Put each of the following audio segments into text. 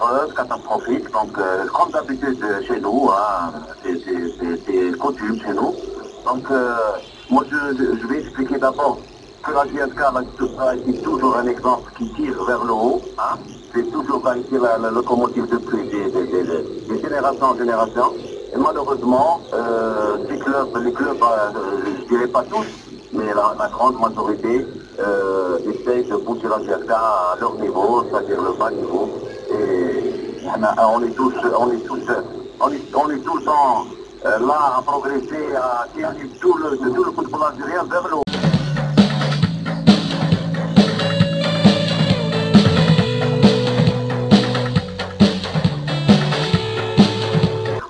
désastreuses, catastrophiques. Donc, comme d'habitude chez nous, hein, c'est coutume chez nous. Donc, moi, je vais expliquer d'abord que la GSK a été toujours un exemple qui tire vers le haut. Hein. C'est toujours été la locomotive depuis des générations en génération. Et malheureusement, les clubs, je dirais pas tous, mais la grande majorité essayent de pousser la GSK à leur niveau, c'est-à-dire le bas niveau. Et on est tous là à progresser, à tirer tout le football algérien vers le haut.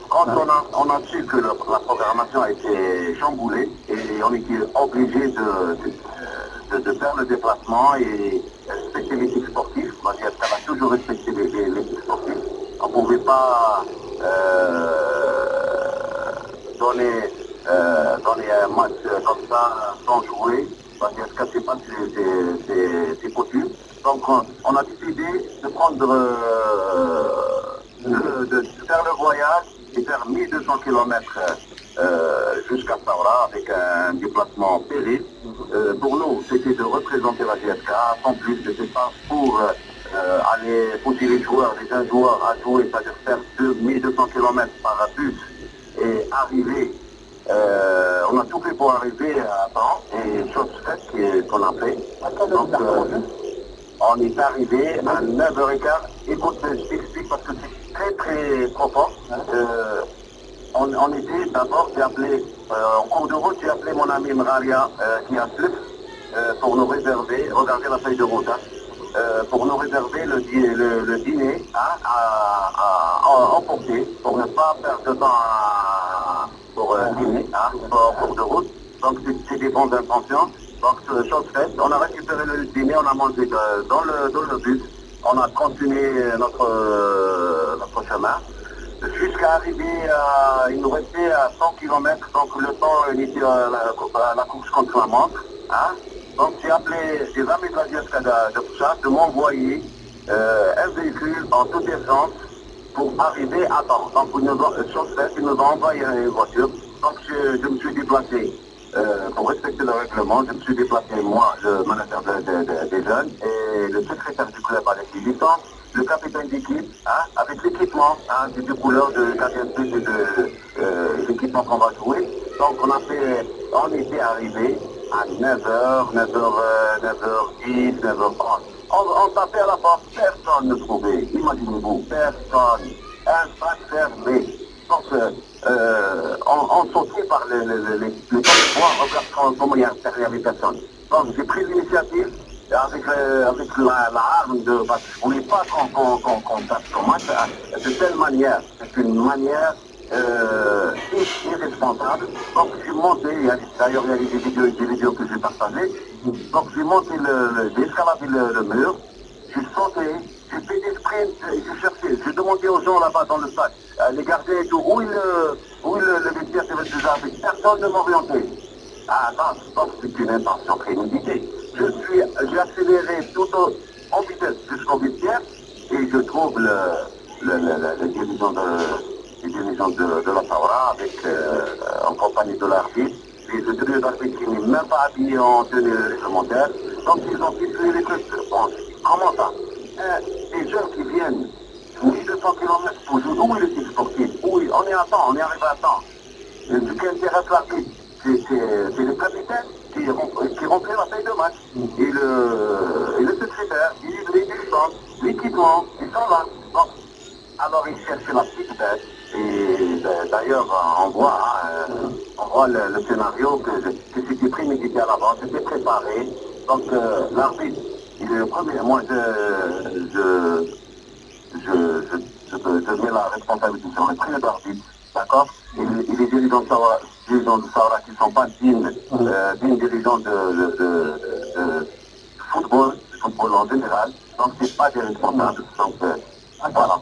Quand on a su que la programmation a été chamboulée et on était obligé de faire le déplacement et respecter l'équipe sportive, la GSK a toujours respecté l'équipe sportive. On ne pouvait pas donner un match comme ça sans jouer, parce que c'est pas c'est possible. Donc on a décidé de prendre de faire le voyage et faire 1200 km jusqu'à Saoura avec un déplacement péril. Pour nous, c'était de représenter la GSK. En plus, ce n'était pas pour aller pousser les jeunes joueurs à jouer, c'est-à-dire faire 1200 km par bus et arriver. On a tout fait pour arriver à temps et chose faite qu'on a fait. Donc, on est arrivé à 9h15. Écoute, je t'explique parce que c'est très très profond. On était d'abord, j'ai appelé, en cours de route, j'ai appelé mon ami Mraria qui a plus pour nous réserver, regardez la feuille de route, pour nous réserver le dîner à emporter, pour ne pas perdre de temps pour dîner, en cours de route. Donc c'est des bonnes intentions. Donc chose faite, on a récupéré le dîner, on a mangé dans le bus, on a continué notre chemin. Jusqu'à arriver il nous restait à 100 km, donc le temps était la course contre la montre. Hein. Donc j'ai appelé des amis de la GSK de m'envoyer un véhicule en toute urgence pour arriver à temps. Donc ils nous ont envoyé une voiture. Donc je me suis déplacé pour respecter le règlement. Je me suis déplacé moi, le manager des jeunes et le secrétaire du club avec les licences. Le capitaine d'équipe, avec l'équipement, des couleurs de gardien de but et de l'équipement qu'on va jouer. Donc on était arrivé à 9h, 9h10, 9h30. On tapait à la porte, personne ne trouvait. Imaginez-vous, personne. Un sac fermé. Donc on sautait par les regarde comment il y avait personne. Donc j'ai pris l'initiative. Avec l'arme parce que je ne voulais pas qu'on tape son match de telle manière. C'est une manière irresponsable. Donc j'ai monté, d'ailleurs il y a des vidéos que j'ai partagées. Donc j'ai monté j'ai escaladé le mur, j'ai sauté, j'ai fait des sprints, j'ai demandé aux gens là-bas dans le stade, les gardiens et tout, où le vestiaire s'est déjà fait. Personne ne m'orientait. Donc c'est une intention préméditée. J'ai accéléré tout en vitesse jusqu'au vestiaire et je trouve les dirigeants de la Saoura en compagnie de l'arbitre. Et le trio d'arbitre qui n'est même pas habillé en tenue réglementaire. Donc ils ont situé les trucs. Bon, comment ça? Des jeunes qui viennent 1200 km pour jouer, où est l'équipe sportive? Oui, on est à temps, on est arrivé à temps. Ce qui intéresse l'arbitre, c'est le capitaine qui remplit la feuille de match. Et le secrétaire, les dirigeants, l'équipement, ils sont là. Donc, alors ils cherchent la petite bête. Et d'ailleurs, on voit le scénario que c'était prémédité à l'avance, c'était préparé. Donc l'arbitre, il est le premier. Moi, je mets la responsabilité sur le premier d'arbitre, d'accord? Et les dirigeants de Saoura qui ne sont pas dignes dirigeants de football en général, donc c'est pas des responsables. Donc voilà.